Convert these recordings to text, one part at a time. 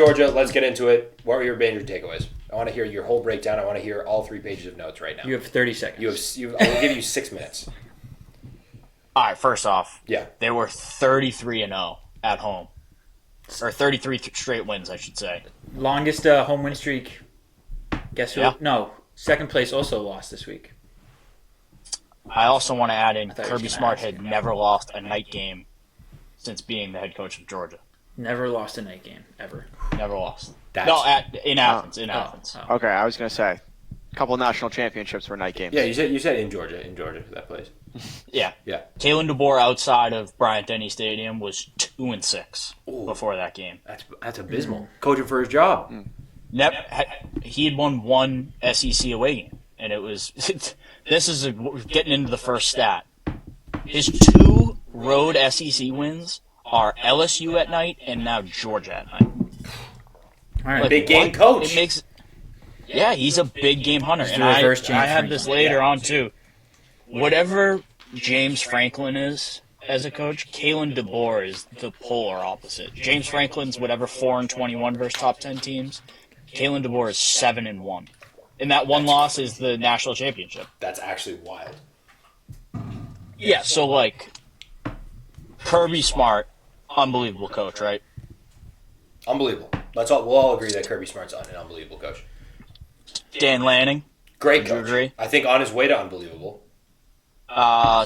Alabama, Georgia. Let's get into it. What were your major takeaways? I want to hear your whole breakdown. I want to hear all 3 pages of notes right now. You have 30 seconds. I will give you 6 minutes. All right, first off, Yeah. they were 33-0 at home. Or 33 straight wins, I should say. Longest home win streak. Guess who? Yeah. No, second place also lost this week. I also want to add in thought you Kirby was gonna Smart ask had him. never lost a night game since being the head coach of Georgia. Never lost a night game, ever. Never lost. That's- In Athens. In Athens. Oh. Okay, I was going to say, a couple of national championships were night games. Yeah, you said in Georgia, that place. Yeah. Yeah. Kalen DeBoer outside of Bryant-Denny Stadium was 2-6 before that game. That's abysmal. Coaching for his job. He had won one SEC away game, and it was this is getting into the first stat. His 2 road SEC wins are LSU at night and now Georgia at night. All right. Big game coach. It makes, yeah, he's a big game hunter, He's and the reverse James I have Franklin. this later on too. Whatever James Franklin is as a coach, Kalen DeBoer is the polar opposite. James Franklin's whatever 4-21 versus top 10 teams. Kalen DeBoer is 7-1, and that one loss is the national championship. That's actually wild. Yeah, so like Kirby Smart, unbelievable coach, right? Unbelievable. We'll all agree that Kirby Smart's an unbelievable coach. Dan Lanning, Great Would you coach. agree? I think on his way to unbelievable.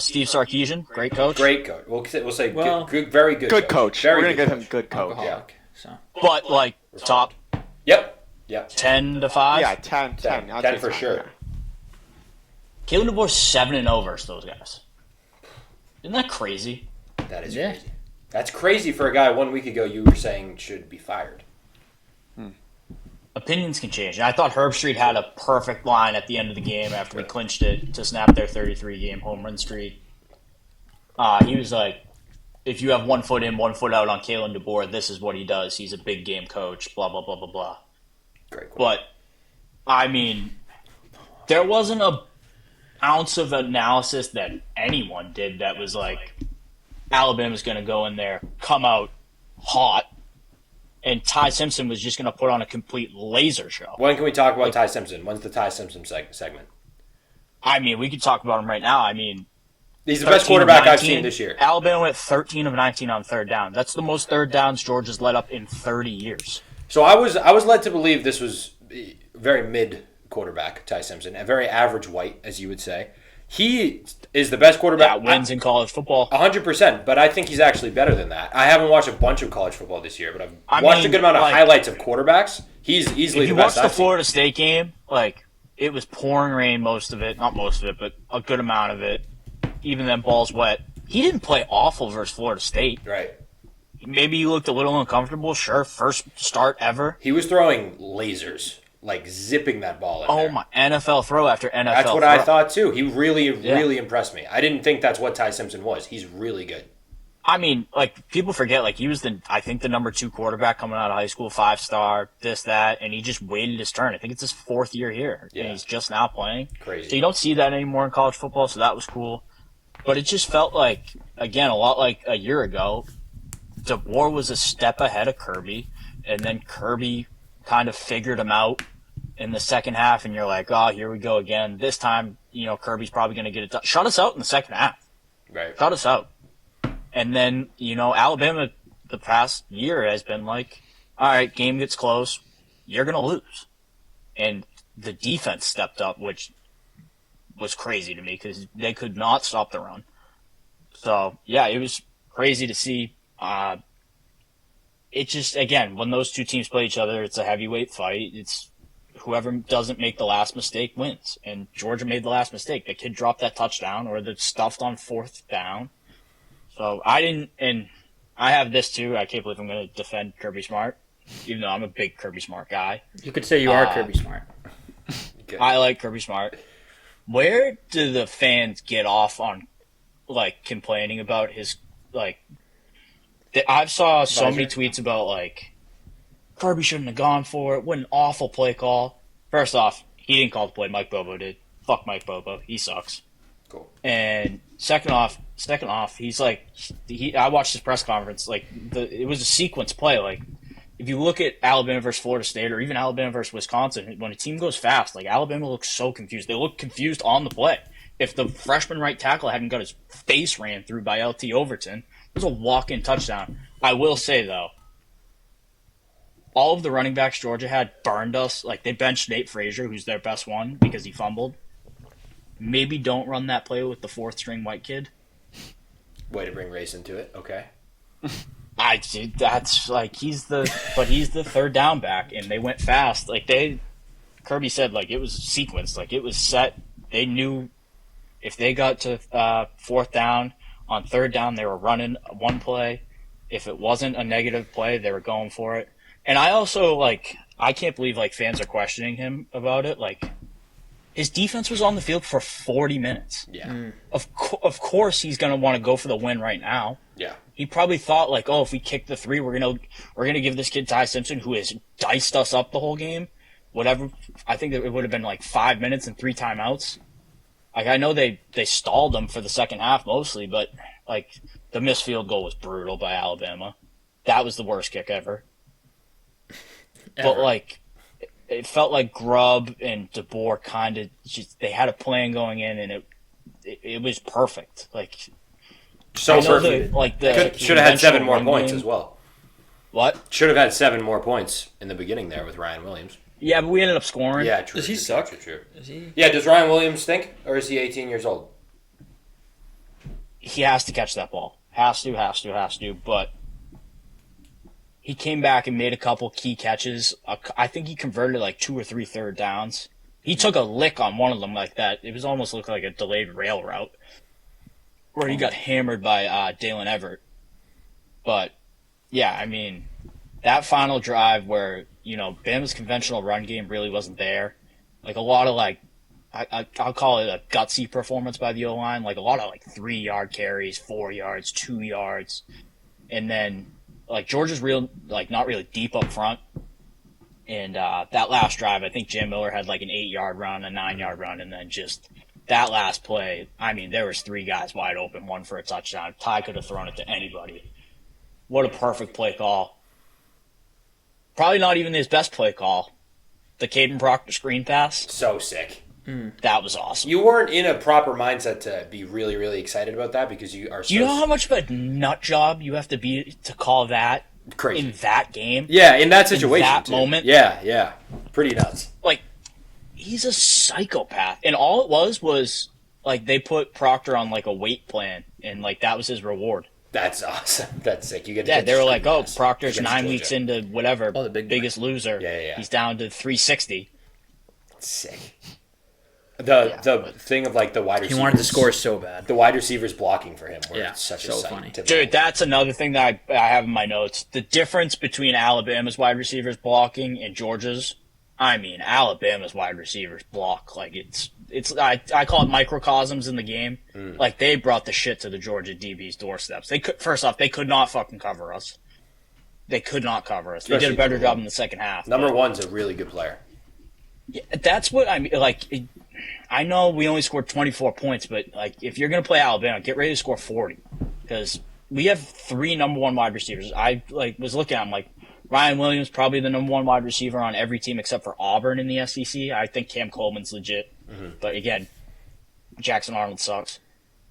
Steve Sarkisian, great coach. Great coach. We'll say Well, good, very good. Good coach. Very We're going to good give him good coach. Alcoholic. So But like top Yep. Yeah. 10 to 5. Yeah, 10. 10. I'd 10 say for 10, sure. yeah. Kalen DeBoer's 7-0 versus those guys. Isn't that crazy? That is Yeah. crazy. That's crazy for a guy 1 week ago you were saying should be fired. Opinions can change. And I thought Herb Street had a perfect line at the end of the game after we clinched it to snap their 33-game home run streak. He was like, if you have 1 foot in, 1 foot out on Kalen DeBoer, this is what he does. He's a big game coach, blah, blah, blah, blah, blah. Great quote. But, I mean, there wasn't an ounce of analysis that anyone did that was like, Alabama's going to go in there, come out hot, and Ty Simpson was just going to put on a complete laser show. When can we talk about Ty Simpson? When's the Ty Simpson segment? I mean, we could talk about him right now. I mean, He's the best 13 of quarterback I've 19. seen this year. Alabama went 13 of 19 on third down. That's the most third downs Georgia's led up in 30 years. So I was led to believe this was very mid quarterback, Ty Simpson, a very average white, as you would say. He is the best quarterback. That wins in college football. 100%, but I think he's actually better than that. I haven't watched a bunch of college football this year, but I I've watched a mean, good amount of like- highlights of quarterbacks. He's easily If you the best watched the I've seen. Florida State game, like, it was pouring rain most of it. Not most of it, but a good amount of it. Even then, balls wet. He didn't play awful versus Florida State. Right. Maybe he looked a little uncomfortable. Sure, first start ever. He was throwing lasers, like zipping that ball in Oh there. my, NFL throw after NFL That's what throw. I thought too. He really impressed me. I didn't think that's what Ty Simpson was. He's really good. I mean, like, people forget, like, he was I think the number 2 quarterback coming out of high school, 5-star, this, that, and he just waited his turn. I think it's his 4th year here, Yeah. and he's just now playing. Crazy. So you don't see that anymore in college football, so that was cool. But it just felt like, again, a lot like a year ago, DeBoer was a step ahead of Kirby, and then Kirby kind of figured him out in the second half, and you're like, oh, here we go again. This time, Kirby's probably going to get it done. Shut us out in the second half. Right. Shut us out. And then, Alabama the past year has been like, all right, game gets close, you're going to lose. And the defense stepped up, which was crazy to me because they could not stop the run. So, yeah, it was crazy to see. It just, again, when those two teams play each other, it's a heavyweight fight. It's whoever doesn't make the last mistake wins. And Georgia made the last mistake. The kid dropped that touchdown or the stuffed on 4th down. So I didn't, and I have this too. I can't believe I'm going to defend Kirby Smart, even though I'm a big Kirby Smart guy. you could say you are Kirby Smart. Good. I like Kirby Smart. Where do the fans get off on, like, complaining about his, like, I've saw so many tweets about, like, Kirby shouldn't have gone for it. What an awful play call. First off, he didn't call the play. Mike Bobo did. Fuck Mike Bobo. He sucks. Cool. And second off, he's like, I watched his press conference. Like, it was a sequence play. Like, if you look at Alabama versus Florida State or even Alabama versus Wisconsin, when a team goes fast, like Alabama looks so confused. They look confused on the play. If the freshman right tackle hadn't got his face ran through by LT Overton, it was a walk-in touchdown. I will say, though, all of the running backs Georgia had burned us. Like, they benched Nate Frazier, who's their best one, because he fumbled. Maybe don't run that play with the fourth-string white kid. Way to bring race into it. Okay. That's like he's the third down back, and they went fast. Like Kirby said, like it was sequenced, like it was set. They knew if they got to fourth down, on third down they were running one play. If it wasn't a negative play, they were going for it. And I also I can't believe fans are questioning him about it. Like his defense was on the field for 40 minutes. Yeah. Of course he's gonna want to go for the win right now. Yeah. He probably thought if we kick the three, we're gonna give this kid Ty Simpson, who has diced us up the whole game, whatever. I think that it would have been 5 minutes and 3 timeouts. I know they stalled him for the second half mostly, but the missed field goal was brutal by Alabama. That was the worst kick ever. But it felt like Grubb and DeBoer kind of they had a plan going in, and it was perfect. So perfect. Should have had 7 more points as well. What? Should have had 7 more points in the beginning there with Ryan Williams. Yeah, but we ended up scoring. Yeah, true. Does he true, suck? True, true. Is he? Yeah, does Ryan Williams stink? Or is he 18 years old? He has to catch that ball. Has to. But he came back and made a couple key catches. I think he converted 2 or 3 third downs. He took a lick on one of them like that. It was almost looked like a delayed rail route where he got hammered by Dalen Everett. But, yeah, I mean, that final drive where, Bama's conventional run game really wasn't there. A lot of, I'll call it a gutsy performance by the O-line. A lot of, 3-yard carries, 4 yards, 2 yards. And then, Georgia's not really deep up front. And that last drive, I think Jam Miller had an 8-yard run, a 9-yard run, and then just that last play, I mean, there was 3 guys wide open, one for a touchdown. Ty could have thrown it to anybody. What a perfect play call. Probably not even his best play call. The Caden Proctor screen pass. So sick. That was awesome. You weren't in a proper mindset to be really, really excited about that because you are so... Do you know how much of a nut job you have to be to call that crazy in that game? Yeah, in that situation. In that too. moment? Yeah. Pretty nuts. He's a psychopath. And all it was they put Proctor on a weight plan, and that was his reward. That's awesome. That's sick. You get they were Proctor's 9 weeks into whatever, the biggest loser. Yeah. He's down to 360. Sick. The thing of the wide receivers. He wanted to score so bad. The wide receivers blocking for him were such so a sight. funny. Dude, that's another thing that I have in my notes. The difference between Alabama's wide receivers blocking and Georgia's. I mean, Alabama's wide receivers block I call it microcosms in the game. They brought the shit to the Georgia DB's doorsteps. First off, they could not fucking cover us. They could not cover us. They did a better job in the second half. Number one's a really good player. Yeah, that's what I mean. I know we only scored 24 points, but if you're going to play Alabama, get ready to score 40 because we have 3 number 1 wide receivers. I was looking at them Ryan Williams, probably the number 1 wide receiver on every team except for Auburn in the SEC. I think Cam Coleman's legit. But again, Jackson Arnold sucks.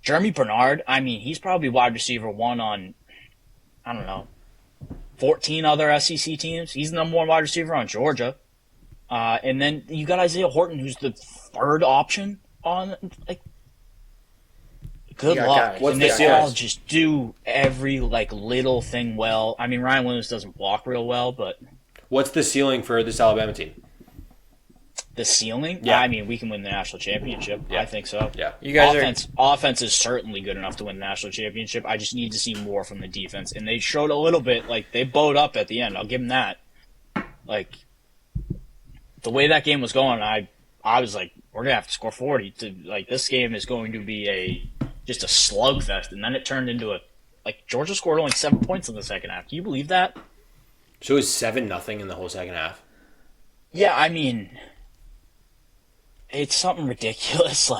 Jeremy Bernard, I mean, he's probably wide receiver 1 on, 14 other SEC teams. He's the number 1 wide receiver on Georgia. And then you got Isaiah Horton, who's the 3rd option on, good luck. What's and the they all just do every, little thing well. I mean, Ryan Williams doesn't block real well, but... What's the ceiling for this Alabama team? The ceiling? Yeah. I mean, we can win the national championship. Yeah. I think so. Yeah. You guys offense is certainly good enough to win the national championship. I just need to see more from the defense. And they showed a little bit, they bowed up at the end. I'll give them that. The way that game was going, I was we're going to have to score 40. This game is going to be just a slugfest. And then it turned into Georgia scored only 7 points in the second half. Can you believe that? So it was 7-0 in the whole second half? Yeah, I mean... It's something ridiculous.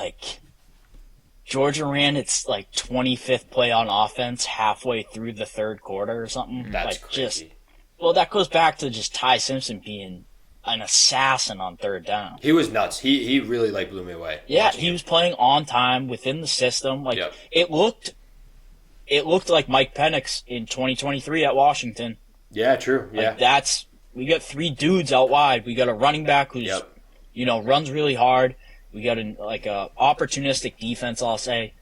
Georgia ran its 25th play on offense halfway through the third quarter or something. That's crazy. Well, that goes back to just Ty Simpson being an assassin on third down. He was nuts. He really blew me away. Yeah, he was playing on time within the system. Like Yep. it looked like Mike Penix in 2023 at Washington. Yeah, true. Yeah. Like we got 3 dudes out wide. We got a running back who's Yep. runs really hard. We got a opportunistic defense, I'll say.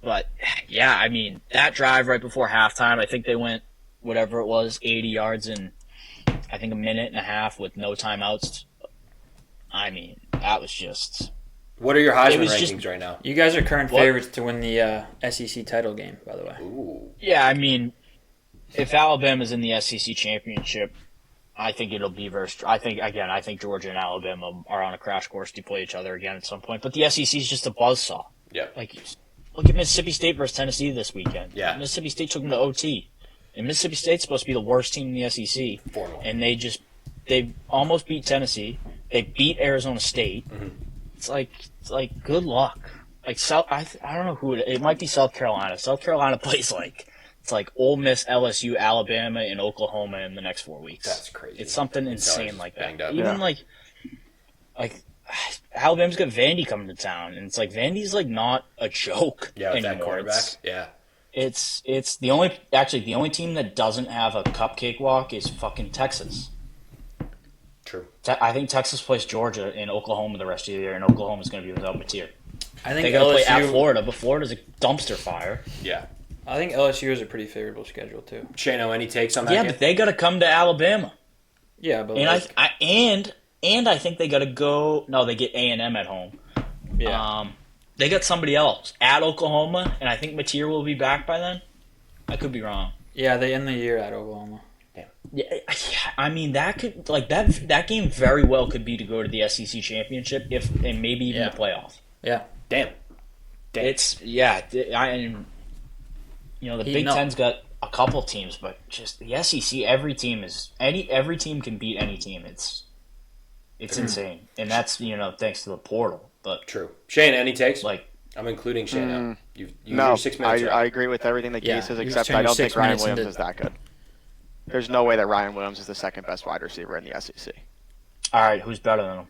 But yeah, I mean that drive right before halftime, I think they went whatever it was, 80 yards in I think a minute and a half with no timeouts. I mean, that was just. What are your Heisman was rankings just- right now? You guys are current What? favorites to win the SEC title game, by the way. Ooh. Yeah, I mean, if Alabama's in the SEC championship, I think it'll be versus. I think Georgia and Alabama are on a crash course to play each other again at some point. But the SEC is just a buzzsaw. Yeah. Like, look at Mississippi State versus Tennessee this weekend. Yeah. Mississippi State took them to OT, and Mississippi State's supposed to be the worst team in the SEC, 4-1. and they almost beat Tennessee. They beat Arizona State. Mm-hmm. It's like good luck. Like I don't know who it might be. South Carolina. South Carolina plays it's like Ole Miss, LSU, Alabama, and Oklahoma in the next 4 weeks. That's crazy. It's something It's always insane like banged that. up. Even Yeah. like Alabama's got Vandy coming to town, and it's like Vandy's not a joke Yeah, with that anymore. quarterback. Yeah. It's the only team that doesn't have a cupcake walk is fucking Texas. True. I think Texas plays Georgia and Oklahoma the rest of the year, and Oklahoma's going to be without Mateer. I think They got to play at LSU. Florida, but Florida's a dumpster fire. Yeah. I think LSU is a pretty favorable schedule too. Shano, any takes on that Yeah, game? but they got to come to Alabama, Yeah, but and like, I think they got to go. No, they get A&M at home. yeah, They got somebody else at Oklahoma, and I think Mateer will be back by then. I could be wrong. yeah, they end the year at Oklahoma. Yeah, I mean that could that game very well could be to go to the SEC championship and maybe even Yeah. the playoff. Yeah, Damn. It's the Big No. Ten's got a couple teams, but just the SEC, every team can beat any team. It's insane, and that's thanks to the portal. But True. Shane, any takes? like, I'm including Shane. You No, your 6 minutes. I agree with everything that Yeah, Gecse says, you except turn I your don't 6 think Ryan minutes Williams into- is that good. There's no way that Ryan Williams is the second best wide receiver in the SEC. all right, who's better than him?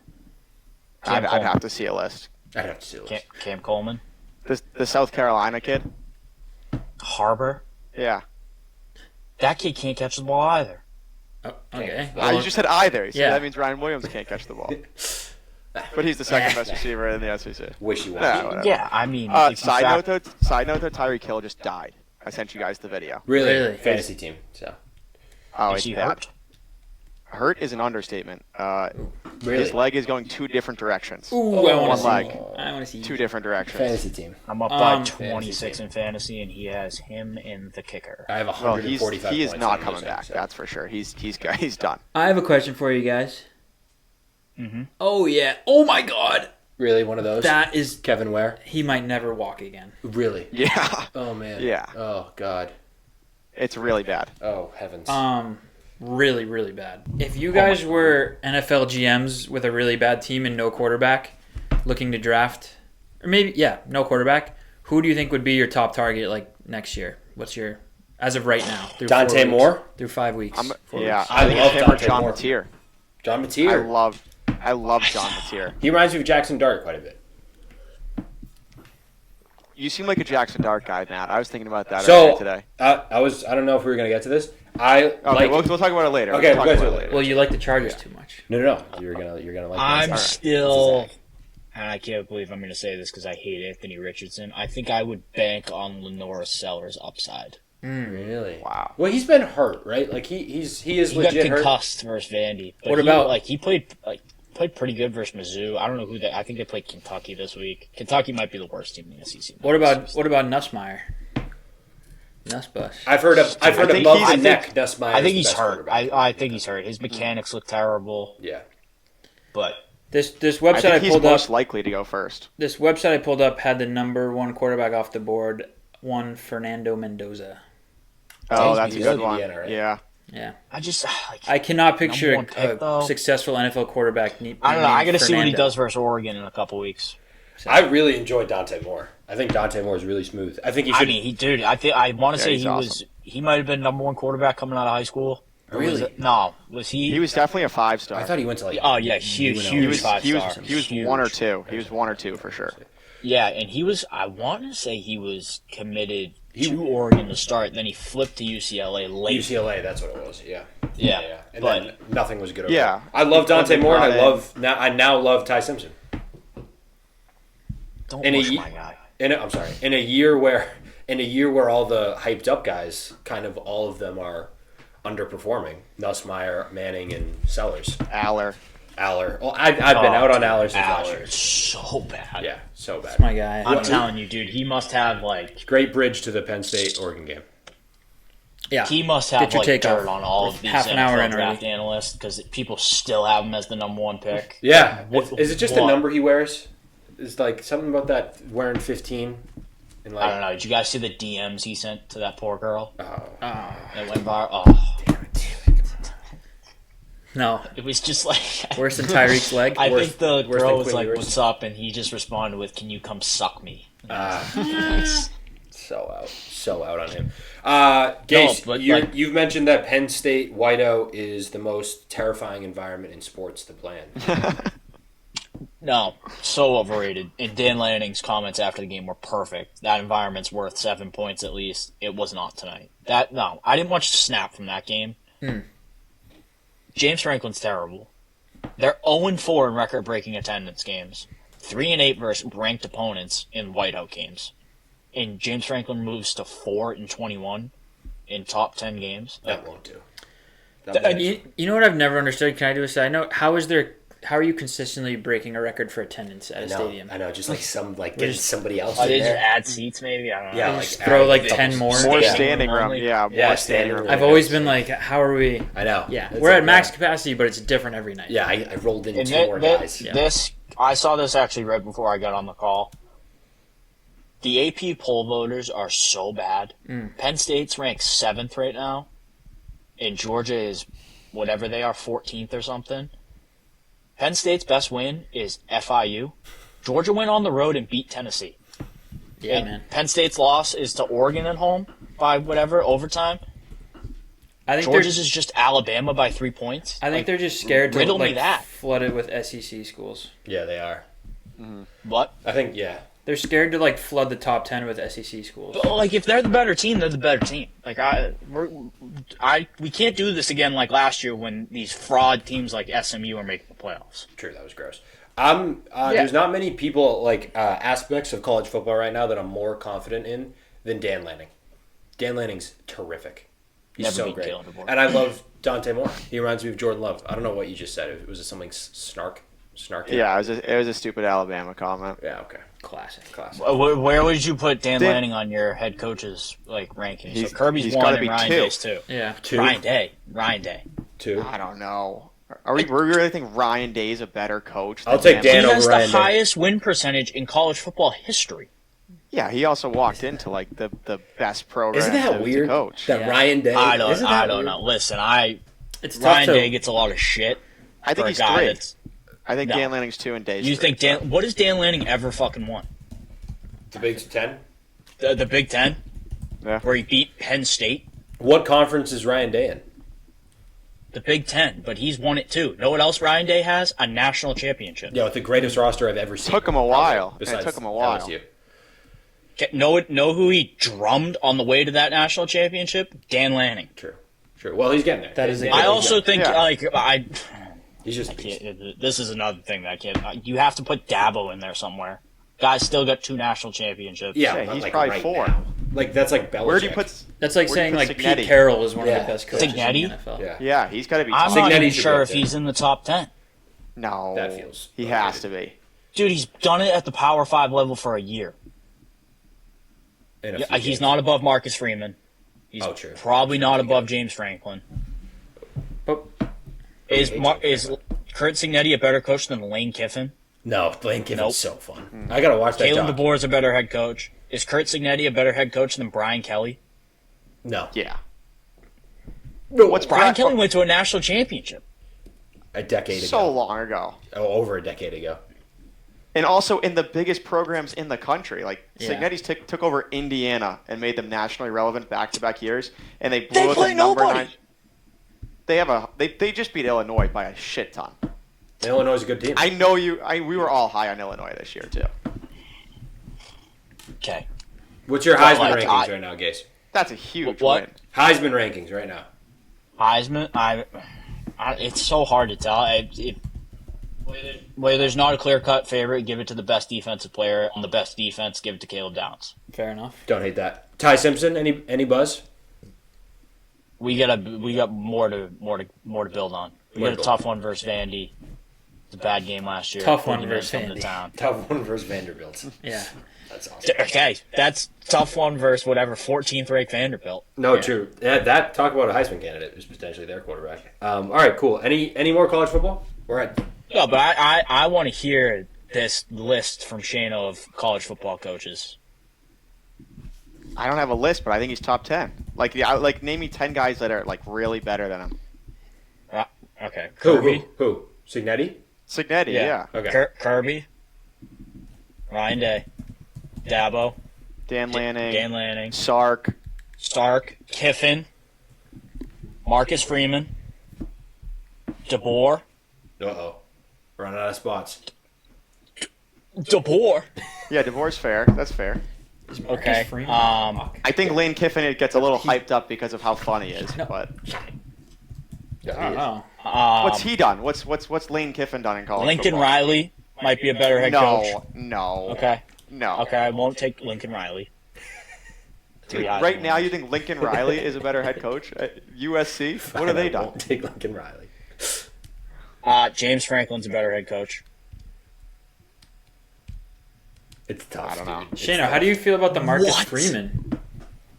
Cam I'd Coleman. have to see a list. I'd have to see this. Cam Coleman, The South Carolina kid? Harbor. Yeah. That kid can't catch the ball either. oh, okay. You just said either. So yeah. that means Ryan Williams can't catch the ball. But he's the second best receiver in the SEC. Wishy-washy. No, whatever. Yeah, I mean, if you Side fact- note though, Tyreek Hill just died. I sent you guys the video. Really? Fantasy team. So. Oh, is it's he hurt. hurt? Hurt is an understatement. Really? His leg is going 2 different directions. Ooh, I want One to see. leg. I want to see. 2 different directions. Fantasy team. I'm up by Fantasy 26 in fantasy, and he has him in the kicker. I have Well, 145 he is points not on coming losing, back. so. That's for sure. He's done. I have a question for you guys. Mm-hmm. Oh yeah. Oh my God. Really, one of those? That is. Kevin Ware? He might never walk again. Really? Yeah, Oh, man. Yeah. Oh, God. it's really bad. Oh, heavens. Really, really bad. If you guys were NFL GMs with a really bad team and no quarterback, looking to draft, or maybe no quarterback, who do you think would be your top target next year? What's your as of right now? Through Dante 4 weeks, Moore? Through 5 weeks. 4 Yeah, weeks. I think love him or Dante John Moore. Mateer. John I Mateer. love John Mateer. He reminds me of Jackson Dart quite a bit. You seem like a Jackson Dart guy, Matt. I was thinking about that So, earlier today. I don't know if we were going to get to this. I Okay, like... we'll talk about it later. Okay, We'll talk we'll about get it to it. Well, you like the Chargers too much. No. You're gonna like I'm this. still, and I can't believe I'm going to say this because I hate Anthony Richardson. I think I would bank on Lenora Sellers' upside. Really? Wow. Well, he's been hurt, right? Like he is He got legit hurt. concussed versus Vandy. But What about- he played pretty good versus Mizzou. I don't know who they. I think they played Kentucky this week. Kentucky might be the worst team in the SEC. What about Nussmeier? Nussbus. I've heard think above he's- the I think- neck. Nussmeier I is think the he's best hurt. quarterback. I think he's hurt. His mechanics look terrible. Yeah. But This I website I, think he's pulled up. most likely to go first. This website I pulled up had the number 1 quarterback off the board, one Fernando Mendoza. Oh, he's that's a beat good one. Indiana, right? Yeah. Yeah. I just I cannot picture Number 1 pick, though. a successful NFL quarterback. I don't know. I got to see what he Fernando. does versus Oregon in a couple weeks. I really enjoyed Dante Moore. I think Dante Moore is really smooth. I think he should. I mean, I want to say he's he awesome. was. He might have been number 1 quarterback coming out of high school. Really? Was he? He was definitely a 5-star. I thought he went to like. Oh yeah, huge he was 5-star. he was Huge. 1 or 2. He was 1 or 2 for sure. Yeah, and he was. I want to say he was committed to Oregon to start. Then he flipped to UCLA late. UCLA, that's what it was. Yeah. Yeah. And But then nothing was good over Yeah. there. I love Dante Moore, and Not I now love Ty Simpson. don't in a push ye- my guy. I'm sorry. In a year where all the hyped up guys, kind of all of them are underperforming. Nussmeier, Manning, and Sellers. Aller. Well, I've been out on Aller since last year. Aller's so bad. Yeah, so bad. That's my guy. I'm telling you, dude. He must have like. Great bridge to the Penn State Oregon game. Yeah. He must have Get your like take dirt off. on all of these Half an hour NFL in draft already. analysts because people still have him as the number 1 pick. Yeah, What- is it just what? the number he wears? Is like something about that wearing 15? And like, I don't know. Did you guys see the DMs he sent to that poor girl Oh, that went viral? Oh, No. it was just like. Worse than Tyreek's leg. I Worse- think the worse girl than was Quinn like, Ewers. "What's up?" and he just responded with, "Can you come suck me?" so out on him. Gecse, No, but, like- you've mentioned that Penn State whiteout is the most terrifying environment in sports to play in. No, so overrated. And Dan Lanning's comments after the game were perfect. That environment's worth 7 points at least. It was not tonight. I didn't watch the snap from that game. James Franklin's terrible. They're 0-4 in record-breaking attendance games. 3-8 versus ranked opponents in whiteout games. And James Franklin moves to 4-21 in top 10 games. That won't do. You know what I've never understood? Can I do a side note? How are you consistently breaking a record for attendance at a stadium? I know, just like getting somebody else Oh, in they just there. add seats maybe? I don't know. Yeah, They like just throw like add 10 more. More Yeah. standing room. Only- Yeah, Yeah, more standing standing room. room. I've always been like, how are we? I know. Yeah, It's we're like at max that. capacity, but it's different every night. Yeah, I rolled in And two more guys. this, I saw this actually right before I got on the call. The AP poll voters are so bad. Penn State's ranked 7th right now, and Georgia is whatever they are, 14th or something. Penn State's best win is FIU. Georgia went on the road and beat Tennessee. Yeah, And man. Penn State's loss is to Oregon at home by whatever overtime. I think Georgia's is just Alabama by 3 points. I think they're just scared to riddle me like that. flood it with SEC schools. Yeah, they are. What? I think, yeah. They're scared to like flood the top 10 with SEC schools. But, like, if they're the better team, they're the better team. Like, we can't do this again like last year when these fraud teams like SMU are making the playoffs. True, that was gross. There's not many people, aspects of college football right now that I'm more confident in than Dan Lanning. Dan Lanning's terrific. He's Never so beat great. Kalen DeBoer. And I love Dante Moore. He reminds me of Jordan Love. I don't know what you just said. Was it something snarky? Yeah, it was a stupid Alabama comment. Yeah, okay. Classic. Where would you put Dan Dan- Lanning on your head coach's rankings? He's- So Kirby's he's 1 gotta and be Ryan 2. Day's 2. Yeah. Two. Ryan Day. Two. I don't know. We really think Ryan Day's a better coach? I'll than take Dan He over has Ryan the Day. highest win percentage in college football history. Yeah, he also walked into like the best program. Isn't that to weird? coach. That Yeah. Ryan Day. I isn't that don't weird? know. Listen, It's tough Ryan to Day gets a lot of shit. I think for a he's guy 3. that's- I think No. Dan Lanning's 2 and Day's You 3. think what has Dan Lanning ever fucking won? The Big Ten. The Big Ten, Yeah. where he beat Penn State. What conference is Ryan Day in? The Big Ten, but he's won it too. Know what else Ryan Day has? A national championship. Yeah, with the greatest roster I've ever seen. Took him a while. Probably, It Besides took him a while. LSU. Know who he drummed on the way to that national championship? Dan Lanning. True. Well, he's getting there. That is a I Yeah, also think Yeah. He's just I can't, this is another thing that I can't. You have to put Dabo in there somewhere. Guy's still got 2 national championships. yeah. Yeah, but, he's like, probably right 4. now. Like that's like Belichick. Where do you put? That's like Where'd saying you like put Pete Signetti? Carroll is one of Yeah. the best coaches in Signetti? the NFL. Yeah. Yeah, he's got to be. I'm top. not Signetti even should be sure up if there. he's in the top 10. No, That feels he overrated. has to be. Dude, he's done it at the Power 5 level for a year. In a Yeah, few he's games. not above Marcus Freeman. He's Oh, true. probably not above James Franklin. But Is Kurt Signetti a better coach than Lane Kiffin? No, Lane Kiffin's Nope. so fun. I gotta watch that. Kalen doc. DeBoer is a better head coach. Is Kurt Signetti a better head coach than Brian Kelly? No. Yeah. What's Brian Kelly went to a national championship. A decade ago. So long ago. Oh, over a decade ago. And also in the biggest programs in the country. Like, Yeah. Signetti's took over Indiana and made them nationally relevant back-to-back years. And they blew They out play the number nobody. 9. They just beat Illinois by a shit ton. Illinois is a good team. I know you. We were all high on Illinois this year too. Okay. What's your Heisman rankings right now, Gase? That's a huge What? win. Heisman rankings right now. Heisman, it's so hard to tell. Where there's not a clear-cut favorite, give it to the best defensive player. On the best defense, give it to Caleb Downs. Fair enough. Don't hate that. Ty Simpson, any buzz? We got more to build on. We got a tough one versus Vandy. It's a bad game last year. Tough one versus Vandy. Tough one versus Vanderbilt. Yeah. That's awesome. Okay, that's tough one versus whatever 14th ranked Vanderbilt. No, true. Yeah, that talk about a Heisman candidate who's potentially their quarterback. All right, cool. Any more college football? We're at. No, but I want to hear this list from Shano of college football coaches. I don't have a list, but I think he's top 10. Like name me 10 guys that are like really better than him. Okay, Kirby. Who? Signetti? Signetti, yeah. Okay. Kirby, Ryan Day, Dabo, Dan Lanning, Stark, Kiffin, Marcus Freeman, DeBoer. Uh-oh. Running out of spots. DeBoer. Yeah, DeBoer's fair. That's fair. Okay. I think Lane Kiffin gets a little hyped up because of how fun he is, but I don't know. what's he done? What's Lane Kiffin done in college Lincoln football? Riley might be a better head coach. No. Okay. No. Okay, I won't take Lincoln Riley. Dude, right now, you think Lincoln Riley is a better head coach at USC? What have they I done? won't take Lincoln Riley. James Franklin's a better head coach. It's tough. I don't know. Dude. Shano, how do you feel about the Marcus What? Freeman?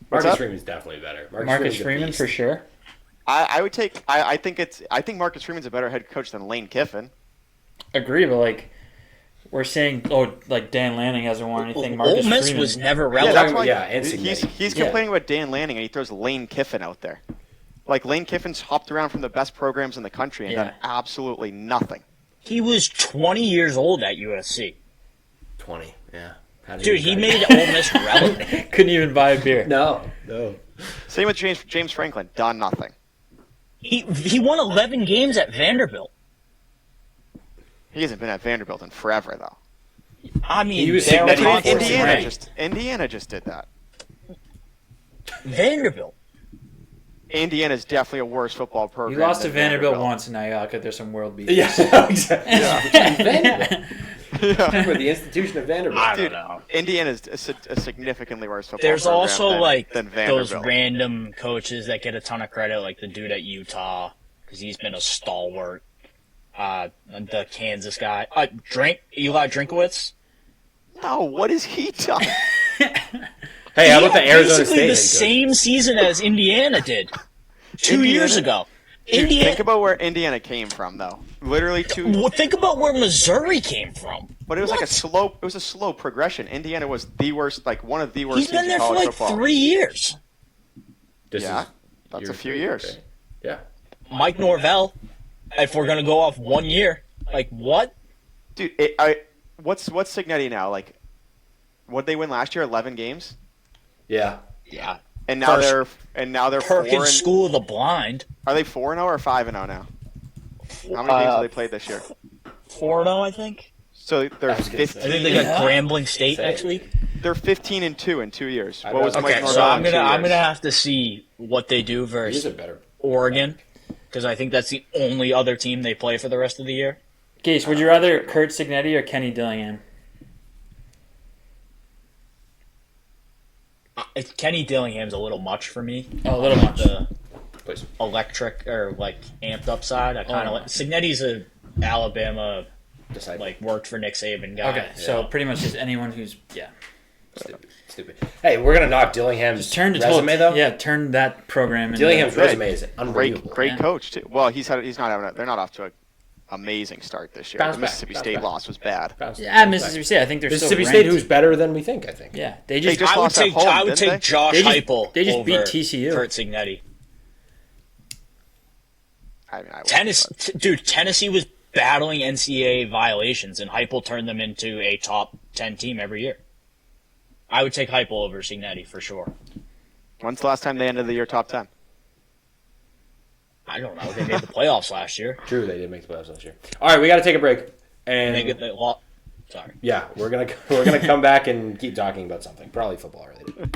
Marcus up? Freeman's definitely better. Marcus Freeman's a Freeman beast. for sure. I would take. I think Marcus Freeman's a better head coach than Lane Kiffin. Agree, but like we're saying, like Dan Lanning hasn't won anything. Ole Marcus Miss Freeman was never Yeah, relevant. that's why. Yeah, and he's Signetti. complaining about Dan Lanning, and he throws Lane Kiffin out there. Like Lane Kiffin's hopped around from the best programs in the country and done absolutely nothing. He was 20 years old at USC. 20, yeah. Dude, he made Ole Miss relevant. Couldn't even buy a beer. No. Same with James Franklin, done nothing. He won 11 games at Vanderbilt. He hasn't been at Vanderbilt in forever, though. I mean, He was they're Signetti conference Indiana ranked. Indiana just did that. Vanderbilt. Indiana's definitely a worse football program. You lost to than Vanderbilt once, and now there's some world beef. Yeah, exactly. Vanderbilt. Yeah. We're the institution of Vanderbilt. I don't Dude, know. Indiana's a significantly worse football There's program also than those Vanderbilt. random coaches that get a ton of credit, like the dude at Utah, because he's been a stalwart. The Kansas guy, Eli Drinkowitz. No, what has he done? Hey, how about the Yeah, Arizona basically State? the head coach? same season as Indiana did 2 Indiana? years ago. Dude, Indiana. think about where Indiana came from, though. Literally two. Well, think about where Missouri came from. But it was What? like a slow. It was a slow progression. Indiana was the worst, like one of the worst He's teams been there in for college like football. 3 years. This Yeah, is that's year a few three, years. okay. Yeah. Mike Norvell. If we're gonna go off 1 year, like what? Dude, what's Signetti now? Like, what they win last year? 11 games, Yeah. Yeah. and now First- they're 4 Perkins and, School of the Blind. Are they 4-0 or 5-0 now? How many games have they played this year? 4-0, I think. So they're I was gonna say. I think they 15. got Grambling State Say next it. week. They're 15-2 in 2 years. I What was bet. Mike Okay, Norvell so I'm in 2 gonna years? have to see what they do He's versus a better. Oregon, because I think that's the only other team they play for the rest of the year. Gase, would you rather Kurt Signetti or Kenny Dillingham? Kenny Dillingham's a little much for me. Oh, a little much. The Please. electric or like amped up side, I kind of like. Signetti's a Alabama, Decide. like worked for Nick Saban guy. Okay, so pretty much just anyone who's Stupid. Hey, we're gonna knock Dillingham's turn his resume whole, though. Yeah, turn that program into Dillingham's Right. resume is unbelievable. Great Yeah. coach too. Well, they're not off to an amazing start this year. Bounce The back, Mississippi bounce State back. loss was bad. Yeah, Mississippi State. I think they're Mississippi still State, ranked. who's better than we think. I think. Yeah, they They just, just I would lost at take home, I would didn't take they? Josh They just- Heupel they just over beat TCU. Kurt Signetti. I mean, I would, Tennessee was battling NCAA violations, and Heupel turned them into a top 10 team every year. I would take Heupel over Signetti for sure. When's the last time they ended the year top 10? I don't know. They made the playoffs last year. True, they did make the playoffs last year. All right, we got to take a break. And Sorry. yeah, we're gonna come back and keep talking about something, probably football related.